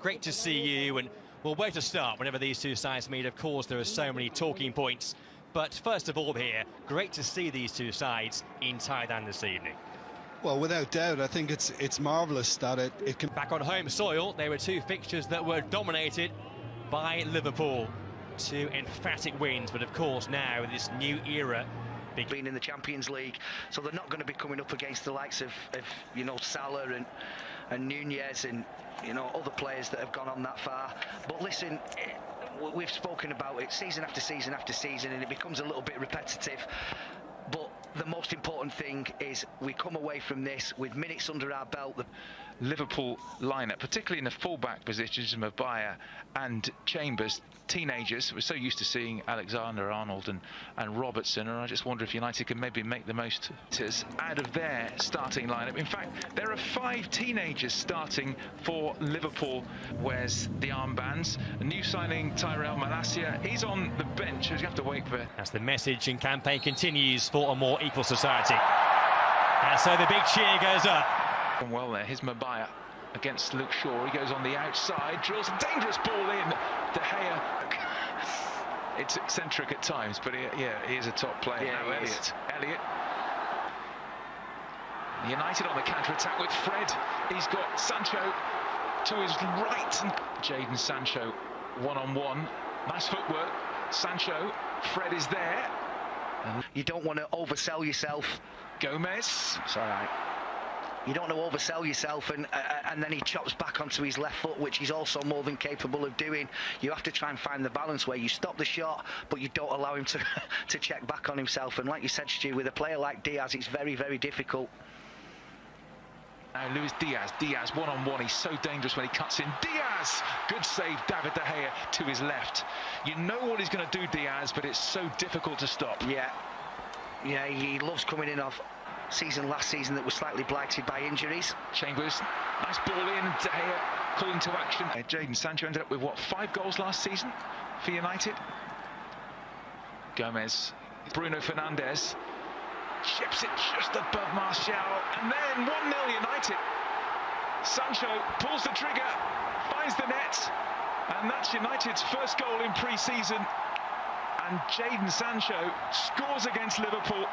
great to see you, and well, where to start whenever these two sides meet? Of course, there are so many talking points, but first of all here, great to see these two sides in Thailand this evening. Well, without doubt, I think it's marvellous that it can... Back on home soil, there were two fixtures that were dominated by Liverpool. Two emphatic wins, but of course now this new era being in the Champions League, so they're not going to be coming up against the likes of you know, Salah and Nunez and, you know, other players that have gone on that far. But listen, we've spoken about it season after season after season, and it becomes a little bit repetitive. But the most important thing is we come away from this with minutes under our belt. The Liverpool lineup, particularly in the full-back positions, Mabaya and Chambers, teenagers. We're so used to seeing Alexander-Arnold and Robertson, and I just wonder if United can maybe make the most out of their starting lineup. In fact, there are 5 teenagers starting for Liverpool. Wears the armbands. A new signing, Tyrell Malacia, he's on the bench, as you have to wait for. As the message and campaign continues for a more equal society. And so the big cheer goes up. Well there, here's Mabaya against Luke Shaw. He goes on the outside, drills a dangerous ball in. De Gea. It's eccentric at times, but he is a top player. Yeah, now Elliott. United on the counter-attack with Fred. He's got Sancho to his right. Jadon Sancho one-on-one. Nice footwork. Sancho. Fred is there. You don't want to oversell yourself. Gomez. It's all right. You don't want to oversell yourself, and then he chops back onto his left foot, which he's also more than capable of doing. You have to try and find the balance where you stop the shot, but you don't allow him to check back on himself. And like you said, Stu, with a player like Diaz, it's very, very difficult. Now Luis Diaz one-on-one, he's so dangerous when he cuts in. Diaz! Good save, David De Gea to his left. You know what he's going to do, Diaz, but it's so difficult to stop. Yeah, he loves coming in off last season that was slightly blighted by injuries. Chambers, nice ball in, De Gea calling to action. Jadon Sancho ended up with, what, 5 goals last season for United? Gomez, Bruno Fernandes, chips it just above Martial, and then 1-0 United. Sancho pulls the trigger, finds the net, and that's United's first goal in pre-season. And Jadon Sancho scores against Liverpool.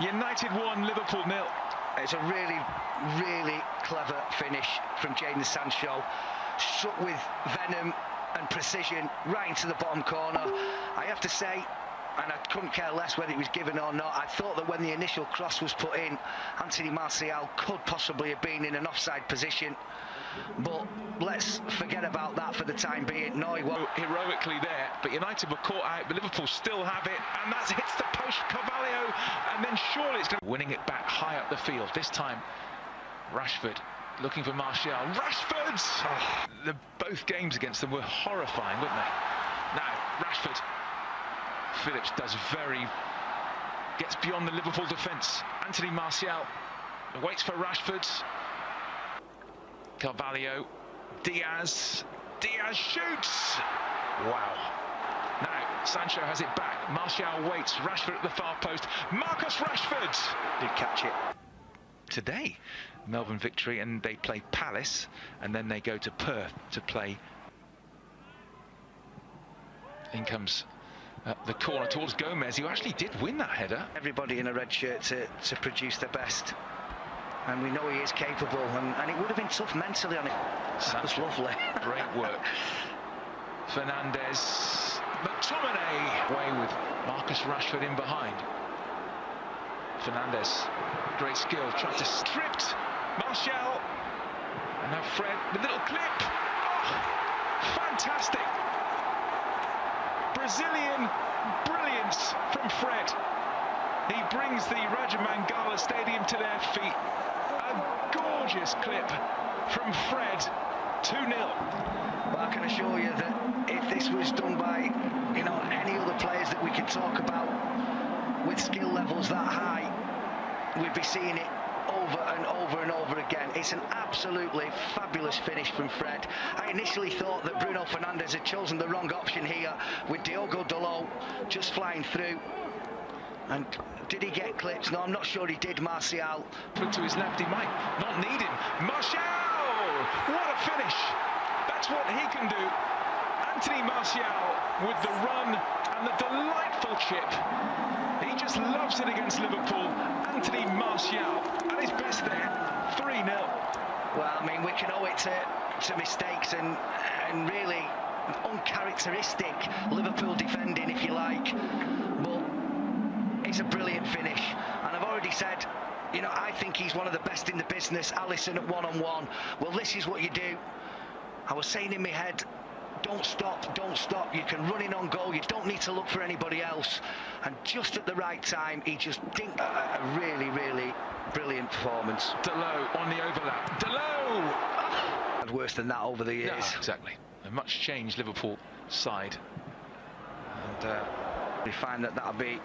United 1, Liverpool 0. It's a really, really clever finish from Jadon Sancho. Struck with venom and precision right into the bottom corner. I have to say, and I couldn't care less whether it was given or not, I thought that when the initial cross was put in, Anthony Martial could possibly have been in an offside position. But let's forget about that for the time being. No, he won't. Heroically there, but United were caught out, but Liverpool still have it, and that hits the post, Carvalho, and then surely it's going to... Winning it back high up the field. This time, Rashford looking for Martial. Rashford! Oh, both games against them were horrifying, weren't they? Now, Rashford. Phillips gets beyond the Liverpool defence. Anthony Martial waits for Rashford. Carvalho, Diaz shoots! Wow. Now, Sancho has it back. Martial waits, Rashford at the far post. Marcus Rashford! Did catch it. Today, Melbourne victory, and they play Palace, and then they go to Perth to play. In comes the corner towards Gomez, who actually did win that header. Everybody in a red shirt to produce their best. And we know he is capable, and it would have been tough mentally on it. That was lovely. Great work. Fernandes, McTominay away with Marcus Rashford in behind. Fernandes, great skill, tried to stripped Martial, and now Fred, the little clip. Oh, fantastic. Brazilian brilliance from Fred. He brings the Raja Mangala Stadium to their feet. A gorgeous clip from Fred, 2-0. Well, I can assure you that if this was done by, you know, any other players that we could talk about with skill levels that high, we'd be seeing it over and over and over again. It's an absolutely fabulous finish from Fred. I initially thought that Bruno Fernandes had chosen the wrong option here with Diogo Dalot just flying through. And did he get clipped? No, I'm not sure he did, Martial. Put to his left, he might not need him. Martial! What a finish! That's what he can do. Anthony Martial with the run and the delightful chip. He just loves it against Liverpool. Anthony Martial at his best there. 3-0. Well, I mean, we can owe it to mistakes and really uncharacteristic Liverpool defending, if you like. But it's a brilliant finish. And I've already said, you know, I think he's one of the best in the business. Alisson at one-on-one. Well, this is what you do. I was saying in my head, don't stop, don't stop. You can run in on goal. You don't need to look for anybody else. And just at the right time, he just dinked a really, really brilliant performance. Delot on the overlap. Delot! Worse than that over the years. No, exactly. A much changed Liverpool side. And we find that that'll be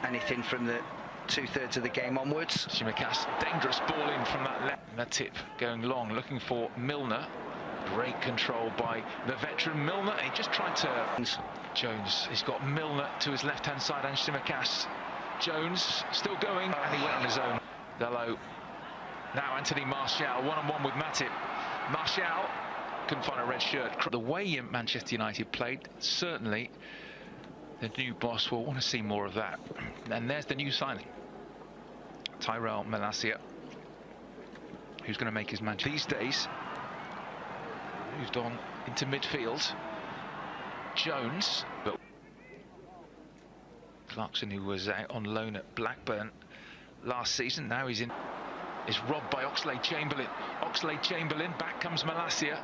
anything from the 2/3 of the game onwards. Tsimikas, dangerous ball in from that left. Matip going long, looking for Milner. Great control by the veteran Milner. He just tried to... Jones, he's got Milner to his left-hand side and Tsimikas. Jones still going, and he went on his own. Delot. Now Anthony Martial, one-on-one with Matip. Martial couldn't find a red shirt. The way Manchester United played, certainly the new boss will want to see more of that. And there's the new signing, Tyrell Malacia, who's going to make his match these days. Moved on into midfield. Jones, but Clarkson, who was out on loan at Blackburn last season, now he's in. Is robbed by Oxlade-Chamberlain. Oxlade-Chamberlain, back comes Malacia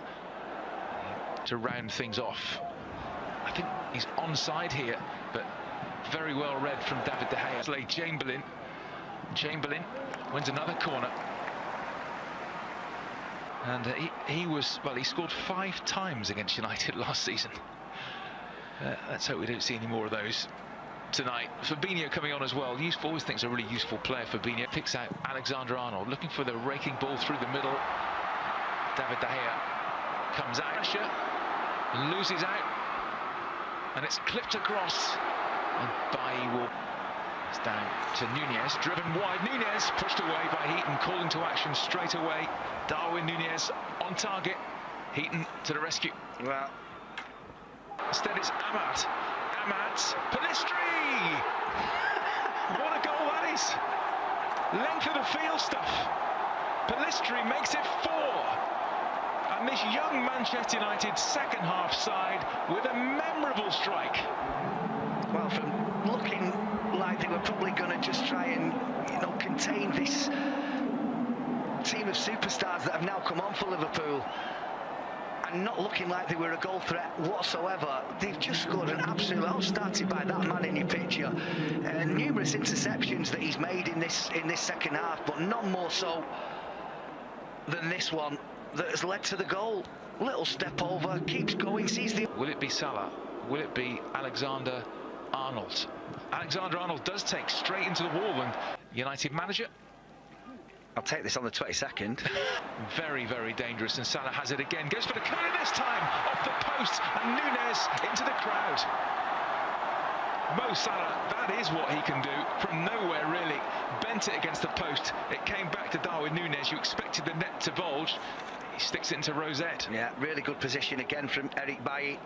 to round things off. I think he's onside here, but very well read from David De Gea. Oxlade-Chamberlain. Chamberlain wins another corner. And he was, well, he scored 5 times against United last season. Let's hope we don't see any more of those tonight. Fabinho coming on as well. Always thinks a really useful player. Fabinho picks out Alexander-Arnold, looking for the raking ball through the middle. David De Gea comes out, pressure, loses out, and it's clipped across. And Bailly will... It's down to Nunez, driven wide. Nunez pushed away by Heaton, calling to action straight away. Darwin Nunez on target. Heaton to the rescue. Well, instead it's Amat. Pellistri! What a goal that is! Length of the field stuff. Pellistri makes it 4. And this young Manchester United second half side with a memorable strike. Well, from looking like they were probably going to just try and, you know, contain this team of superstars that have now come on for Liverpool, and not looking like they were a goal threat whatsoever. They've just scored an absolute... All started by that man in your picture. Numerous interceptions that he's made in this second half, but none more so than this one that has led to the goal. Little step over, keeps going, sees the... Will it be Salah? Will it be Alexander-Arnold? Alexander-Arnold does take straight into the wall, and United manager... I'll take this on the 22nd. Very, very dangerous, and Salah has it again. Goes for the corner this time, off the post, and Nunez into the crowd. Mo Salah, that is what he can do from nowhere, really. Bent it against the post. It came back to Darwin Nunez. You expected the net to bulge. He sticks it into Rosette. Yeah, really good position again from Eric Bailly.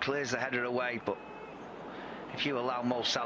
Clears the header away, but if you allow Mo Salah